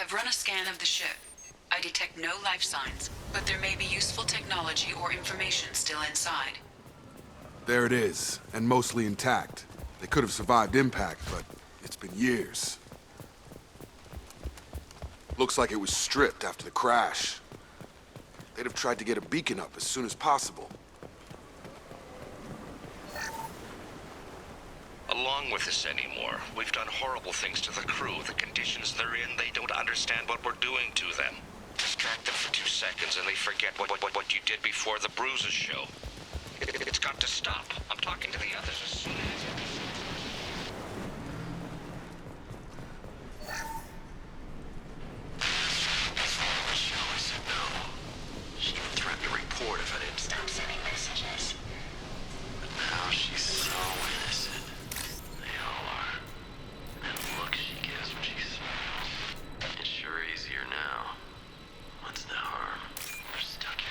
I've run a scan of the ship. I detect no life signs, but there may be useful technology or information still inside. There it is, and mostly intact. They could have survived impact, but it's been years. Looks like it was stripped after the crash. They'd have tried to get a beacon up as soon as possible. Along with this anymore. We've done horrible things to the crew. The conditions they're in, they don't understand what we're doing to them. Distract them for 2 seconds and they forget what you did before the bruises show. It's got to stop. I'm talking to the others as soon as... She even threatened to report if I didn't stop sending messages. But now she's so innocent. They all are. And the look she gives when she smiles. It's sure easier now. What's the harm? We're stuck here.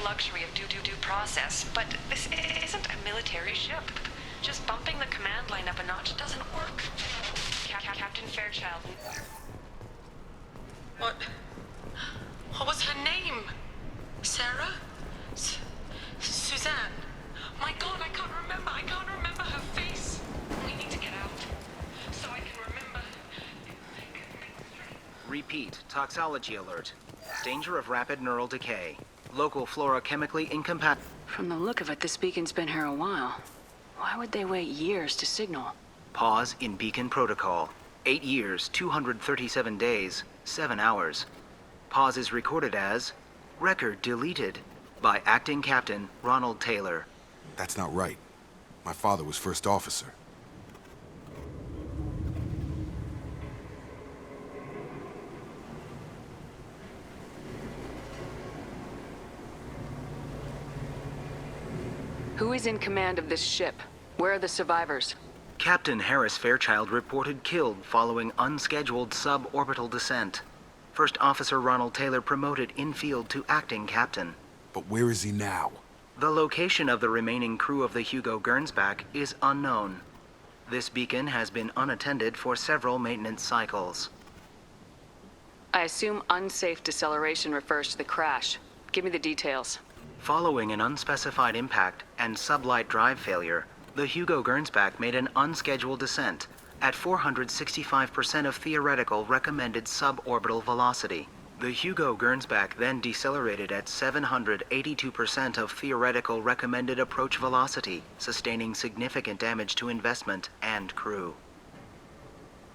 Luxury of due process, but this isn't a military ship. Just bumping the command line up a notch doesn't work. Captain Fairchild. What was her name? Sarah? Suzanne? My God, I can't remember her face. We need to get out so I can remember. Repeat, toxology alert. Danger of rapid neural decay. Local flora chemically incompatible. From the look of it, this beacon's been here a while. Why would they wait years to signal? Pause in beacon protocol. 8 years, 237 days, 7 hours. Pause is recorded as record deleted by Acting Captain Ronald Taylor. That's not right. My father was first officer. Who is in command of this ship? Where are the survivors? Captain Harris Fairchild reported killed following unscheduled suborbital descent. First Officer Ronald Taylor promoted in-field to acting captain. But where is he now? The location of the remaining crew of the Hugo Gernsback is unknown. This beacon has been unattended for several maintenance cycles. I assume unsafe deceleration refers to the crash. Give me the details. Following an unspecified impact and sublight drive failure, the Hugo Gernsback made an unscheduled descent at 465% of theoretical recommended suborbital velocity. The Hugo Gernsback then decelerated at 782% of theoretical recommended approach velocity, sustaining significant damage to investment and crew.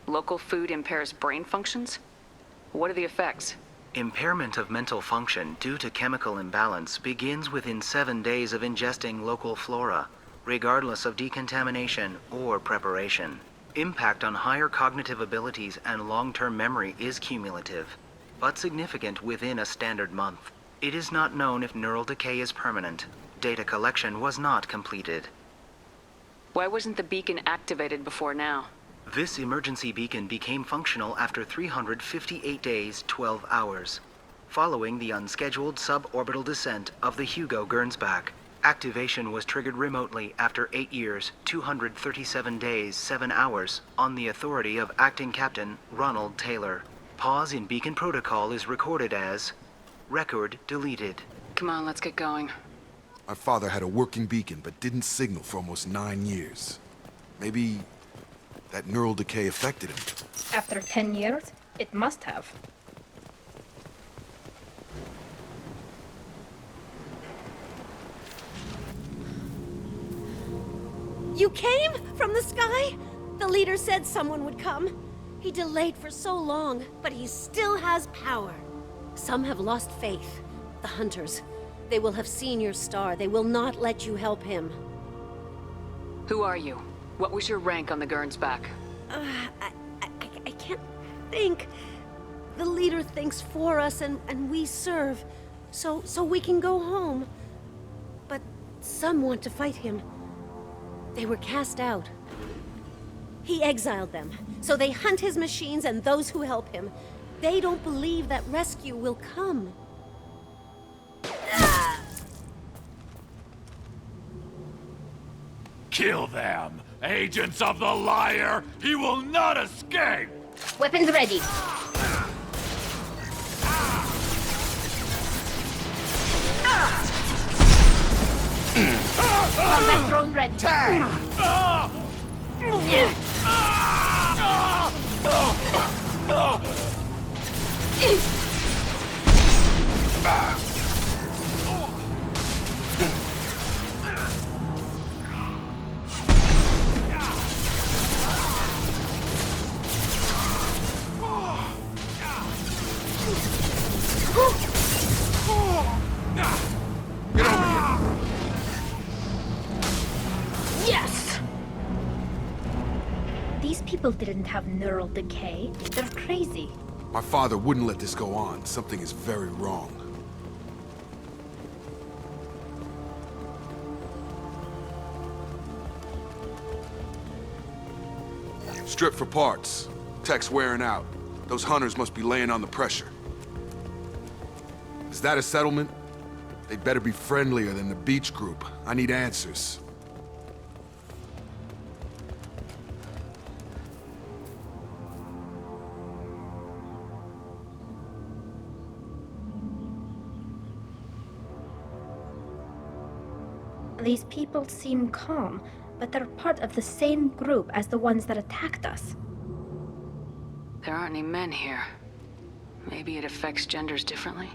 Local food impairs brain functions? What are the effects? Impairment of mental function due to chemical imbalance begins within 7 days of ingesting local flora, regardless of decontamination or preparation. Impact on higher cognitive abilities and long-term memory is cumulative, but significant within a standard month. It is not known if neural decay is permanent. Data collection was not completed. Why wasn't the beacon activated before now? This emergency beacon became functional after 358 days, 12 hours, following the unscheduled suborbital descent of the Hugo Gernsback. Activation was triggered remotely after 8 years, 237 days, 7 hours, on the authority of Acting Captain Ronald Taylor. Pause in beacon protocol is recorded as record deleted. Come on, let's get going. My father had a working beacon, but didn't signal for almost 9 years. Maybe that neural decay affected him. After 10 years, it must have. You came from the sky? The leader said someone would come. He delayed for so long, but he still has power. Some have lost faith. The hunters. They will have seen your star. They will not let you help him. Who are you? What was your rank on the Gernsback? I can't think. The leader thinks for us and we serve. So we can go home. But some want to fight him. They were cast out. He exiled them, so they hunt his machines and those who help him. They don't believe that rescue will come. Kill them! Agents of the liar! He will not escape! Weapons ready. Combat drone ready. Get over here. Yes! These people didn't have neural decay. They're crazy. My father wouldn't let this go on. Something is very wrong. Strip for parts. Tech's wearing out. Those hunters must be laying on the pressure. Is that a settlement? They'd better be friendlier than the beach group. I need answers. These people seem calm, but they're part of the same group as the ones that attacked us. There aren't any men here. Maybe it affects genders differently?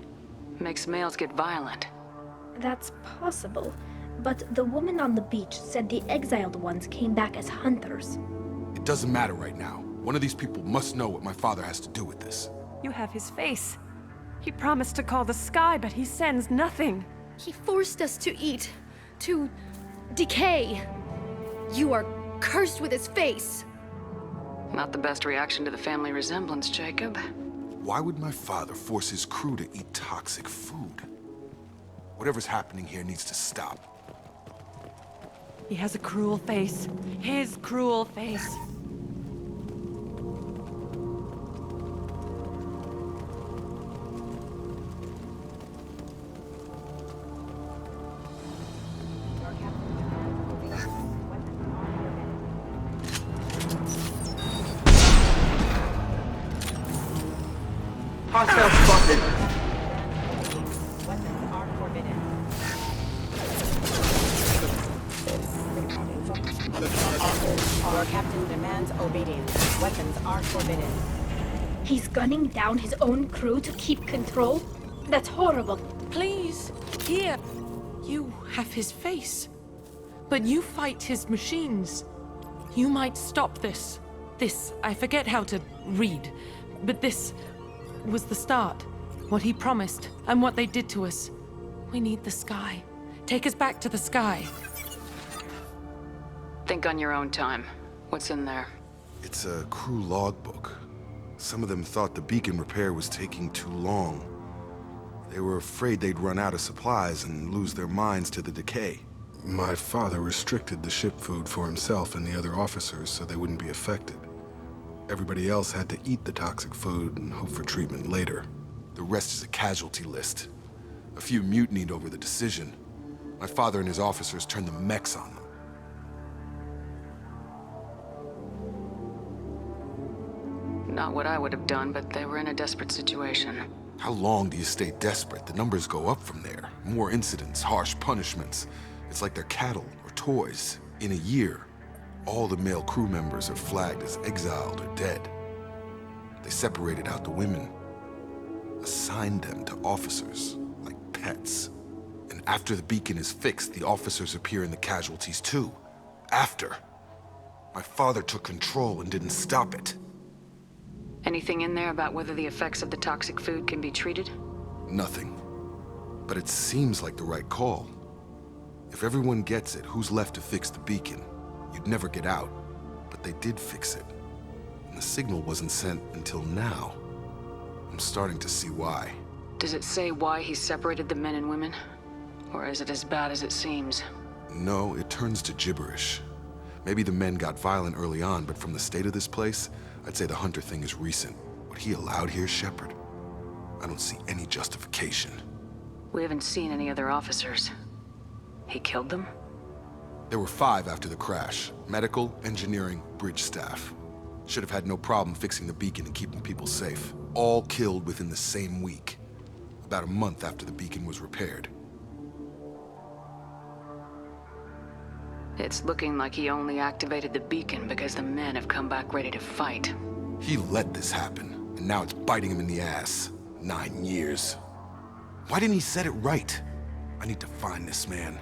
Makes males get violent. That's possible, but the woman on the beach said the exiled ones came back as hunters. It doesn't matter right now. One of these people must know what my father has to do with this. You have his face. He promised to call the sky, but he sends nothing. He forced us to eat, to decay. You are cursed with his face. Not the best reaction to the family resemblance, Jacob. Why would my father force his crew to eat toxic food? Whatever's happening here needs to stop. He has a cruel face. His cruel face. Hostile spotted. Weapons are forbidden. Our captain demands obedience. Weapons are forbidden. He's gunning down his own crew to keep control? That's horrible. Please, here. You have his face. But you fight his machines. You might stop this. This, I forget how to read. But this was the start. What he promised, and what they did to us. We need the sky. Take us back to the sky. Think on your own time. What's in there? It's a crew logbook. Some of them thought the beacon repair was taking too long. They were afraid they'd run out of supplies and lose their minds to the decay. My father restricted the ship food for himself and the other officers so they wouldn't be affected. Everybody else had to eat the toxic food and hope for treatment later. The rest is a casualty list. A few mutinied over the decision. My father and his officers turned the mechs on them. Not what I would have done, but they were in a desperate situation. How long do you stay desperate? The numbers go up from there. More incidents, harsh punishments. It's like they're cattle or toys. In a year, all the male crew members are flagged as exiled or dead. They separated out the women, assigned them to officers, like pets. And after the beacon is fixed, the officers appear in the casualties too. After. My father took control and didn't stop it. Anything in there about whether the effects of the toxic food can be treated? Nothing. But it seems like the right call. If everyone gets it, who's left to fix the beacon? You'd never get out. But they did fix it. And the signal wasn't sent until now. I'm starting to see why. Does it say why he separated the men and women? Or is it as bad as it seems? No, it turns to gibberish. Maybe the men got violent early on, but from the state of this place, I'd say the Hunter thing is recent. What he allowed here, Shepard, I don't see any justification. We haven't seen any other officers. He killed them? There were 5 after the crash. Medical, engineering, bridge staff. Should have had no problem fixing the beacon and keeping people safe. All killed within the same week. About a month after the beacon was repaired. It's looking like he only activated the beacon because the men have come back ready to fight. He let this happen, and now it's biting him in the ass. 9 years. Why didn't he set it right? I need to find this man.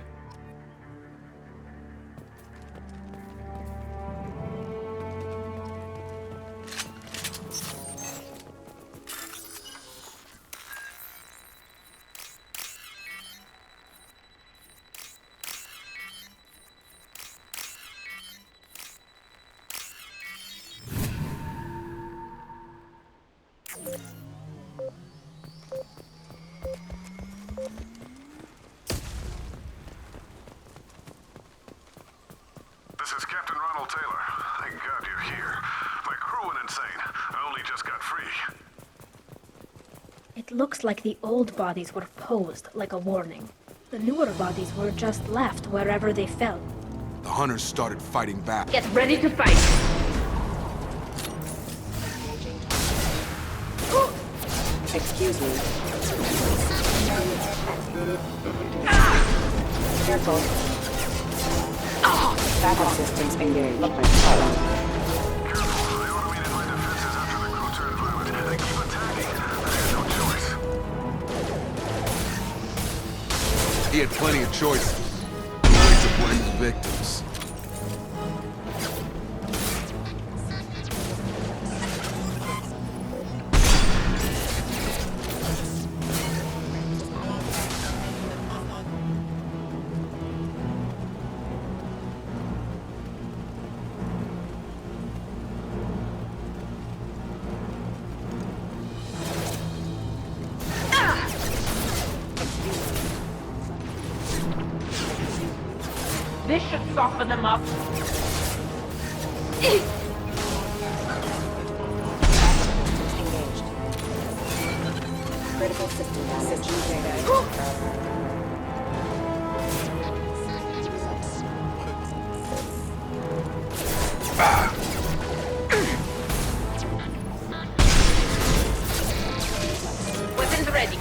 This is Captain Ronald Taylor. Thank God you're here. My crew went insane. I only just got free. It looks like the old bodies were posed like a warning. The newer bodies were just left wherever they fell. The Hunters started fighting back. Get ready to fight! Excuse me. Careful. Backup systems engaged. Careful. I automated my defenses after the crew turned violent. They keep attacking. I had no choice. He had plenty of choices. Only to blame his victims. This should soften them up. Engaged. Critical system data. Weapons ready.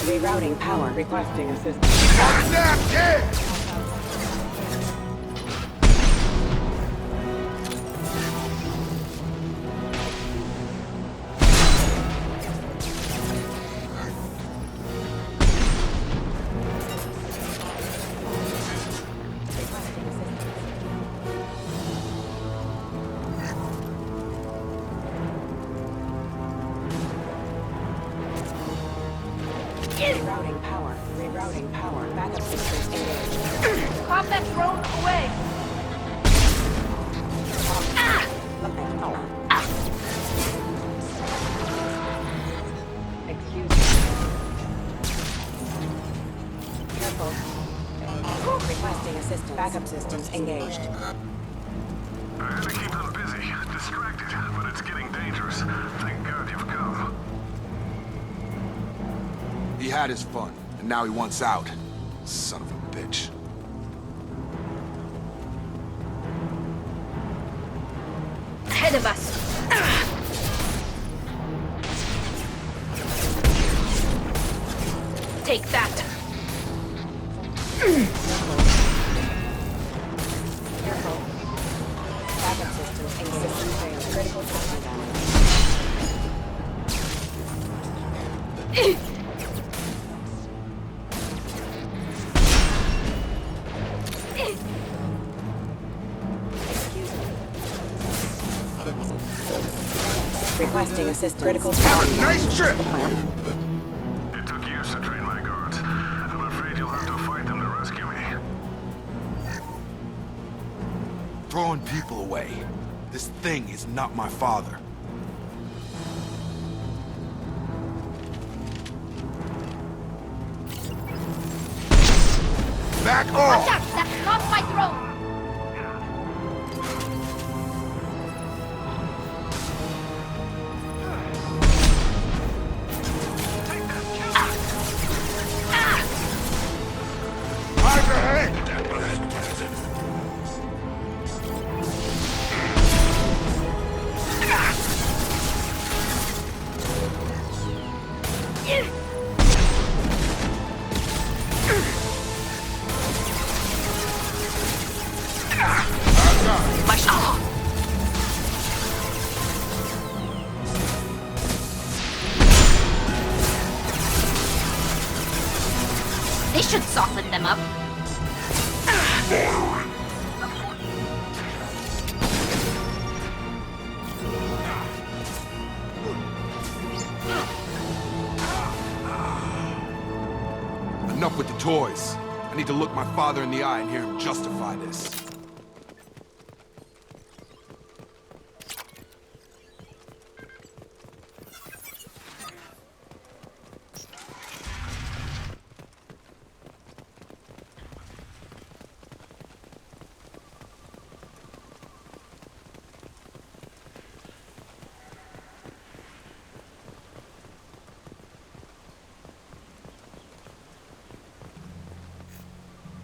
Rerouting power. Requesting assistance. Rerouting power. Rerouting power. Backup systems engaged. Pop that drone away. Excuse me. Careful. Requesting assistance. Backup systems engaged. I had to keep them busy, distracted, but it's getting dangerous. Thank God you've come. He had his fun, and now he wants out. Son of a bitch. Ahead of us! Take that! Careful. Backup systems engaged. System failed. Critical system damage. Requesting assistance. Critical Nice trip! It took years to train my guards. I'm afraid you'll have to fight them to rescue me. Throwing people away. This thing is not my father. Back off! That's not my throne! should soften them up. Enough with the toys. I need to look my father in the eye and hear him justify this.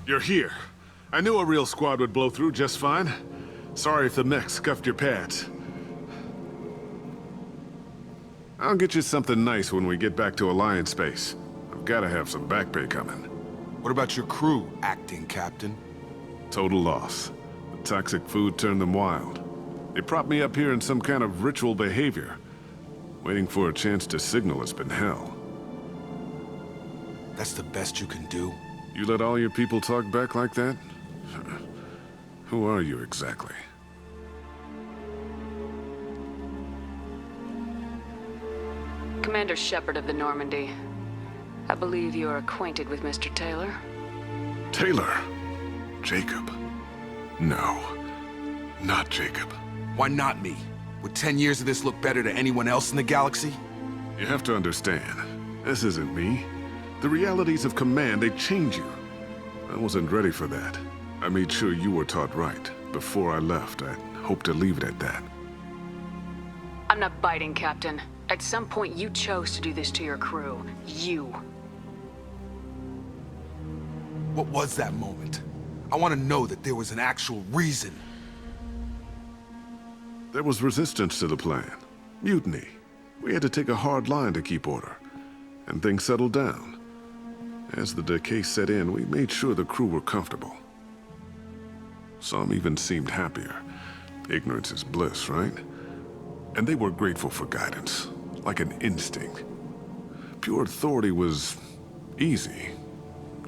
You're here. I knew a real squad would blow through just fine. Sorry if the mech scuffed your pads. I'll get you something nice when we get back to Alliance space. I've gotta have some back pay coming. What about your crew, acting captain? Total loss. The toxic food turned them wild. They propped me up here in some kind of ritual behavior. Waiting for a chance to signal has been hell. That's the best you can do? You let all your people talk back like that? Who are you exactly? Commander Shepard of the Normandy. I believe you are acquainted with Mr. Taylor. Taylor? Jacob? No. Not Jacob. Why not me? Would 10 years of this look better to anyone else in the galaxy? You have to understand, this isn't me. The realities of command, they change you. I wasn't ready for that. I made sure you were taught right. Before I left, I hoped to leave it at that. I'm not biting, Captain. At some point, you chose to do this to your crew. You. What was that moment? I want to know that there was an actual reason. There was resistance to the plan. Mutiny. We had to take a hard line to keep order. And things settled down. As the decay set in, we made sure the crew were comfortable. Some even seemed happier. Ignorance is bliss, right? And they were grateful for guidance, like an instinct. Pure authority was easy,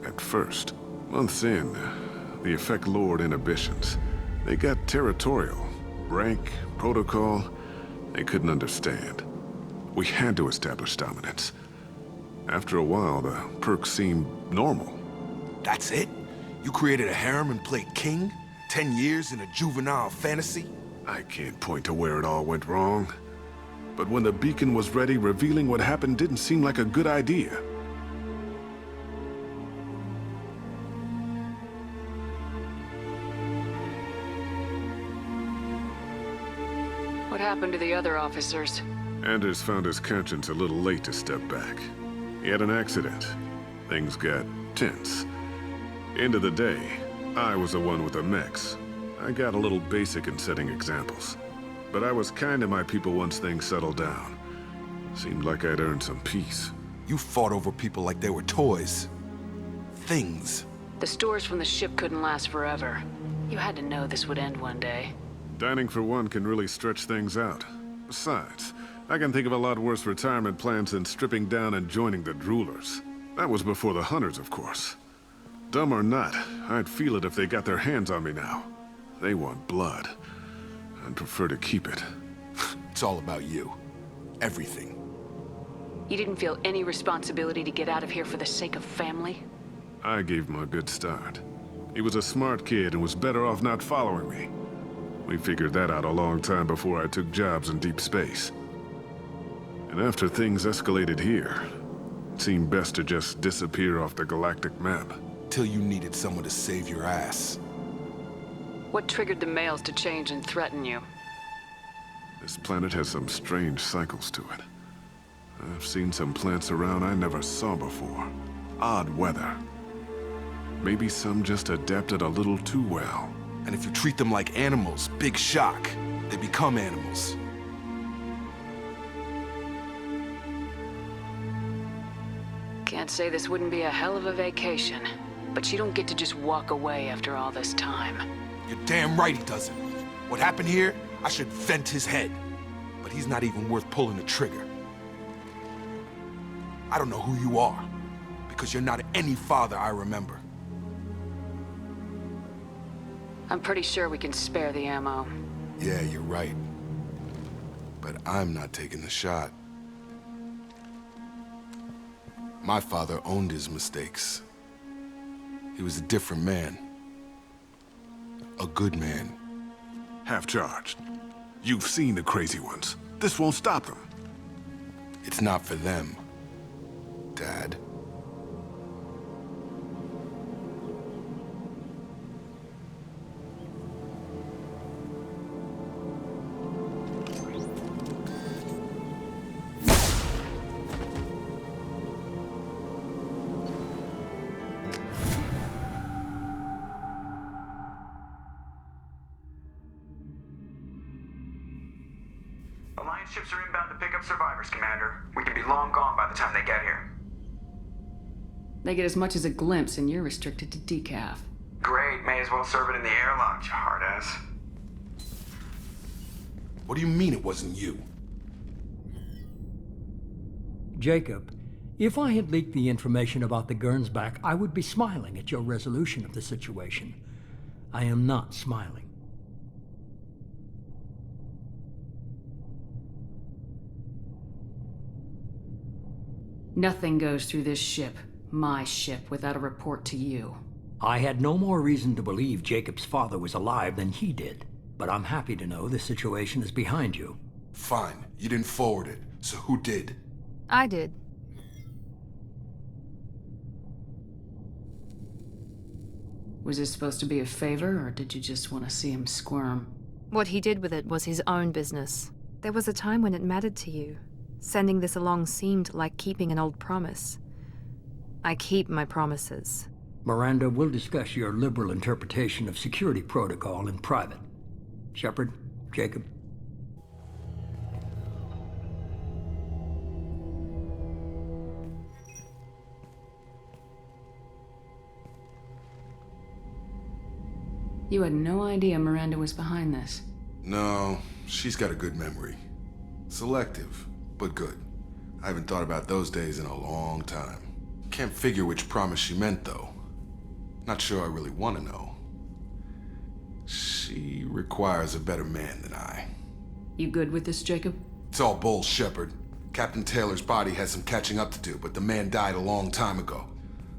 at first. Months in, the effect lowered inhibitions. They got territorial. Rank, protocol, they couldn't understand. We had to establish dominance. After a while, the perks seemed normal. That's it? You created a harem and played king? 10 years in a juvenile fantasy? I can't point to where it all went wrong. But when the beacon was ready, revealing what happened didn't seem like a good idea. What happened to the other officers? Anders found his conscience a little late to step back. He had an accident. Things got tense. End of the day, I was the one with the mechs. I got a little basic in setting examples. But I was kind to my people once things settled down. Seemed like I'd earned some peace. You fought over people like they were toys. Things. The stores from the ship couldn't last forever. You had to know this would end one day. Dining for one can really stretch things out. Besides, I can think of a lot worse retirement plans than stripping down and joining the droolers. That was before the hunters, of course. Dumb or not, I'd feel it if they got their hands on me now. They want blood. I'd prefer to keep it. It's all about you. Everything. You didn't feel any responsibility to get out of here for the sake of family? I gave him a good start. He was a smart kid and was better off not following me. We figured that out a long time before I took jobs in deep space. And after things escalated here, it seemed best to just disappear off the galactic map. Till you needed someone to save your ass. What triggered the males to change and threaten you? This planet has some strange cycles to it. I've seen some plants around I never saw before. Odd weather. Maybe some just adapted a little too well. And if you treat them like animals, big shock. They become animals. Can't say this wouldn't be a hell of a vacation, but you don't get to just walk away after all this time. You're damn right he doesn't. What happened here, I should vent his head. But he's not even worth pulling the trigger. I don't know who you are, because you're not any father I remember. I'm pretty sure we can spare the ammo. Yeah, you're right. But I'm not taking the shot. My father owned his mistakes. He was a different man. A good man. Half-charged. You've seen the crazy ones. This won't stop them. It's not for them, Dad. Alliance ships are inbound to pick up survivors, Commander. We could be long gone by the time they get here. They get as much as a glimpse, and you're restricted to decaf. Great, may as well serve it in the airlock, you hard ass. What do you mean it wasn't you? Jacob, if I had leaked the information about the Gernsback, I would be smiling at your resolution of the situation. I am not smiling. Nothing goes through this ship, my ship, without a report to you. I had no more reason to believe Jacob's father was alive than he did, but I'm happy to know the situation is behind you. Fine, you didn't forward it, so who did? I did. Was this supposed to be a favor, or did you just want to see him squirm? What he did with it was his own business. There was a time when it mattered to you. Sending this along seemed like keeping an old promise. I keep my promises. Miranda, we'll discuss your liberal interpretation of security protocol in private. Shepard, Jacob. You had no idea Miranda was behind this. No, she's got a good memory. Selective, but good. I haven't thought about those days in a long time. Can't figure which promise she meant, though. Not sure I really want to know. She requires a better man than I. You good with this, Jacob? It's all bull, Shepard. Captain Taylor's body has some catching up to do, but the man died a long time ago.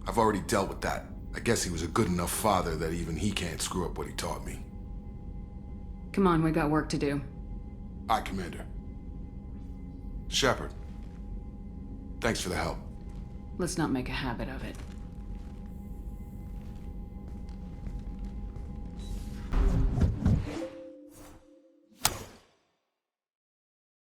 I've already dealt with that. I guess he was a good enough father that even he can't screw up what he taught me. Come on, we got work to do. Aye, Commander. Shepard, thanks for the help. Let's not make a habit of it.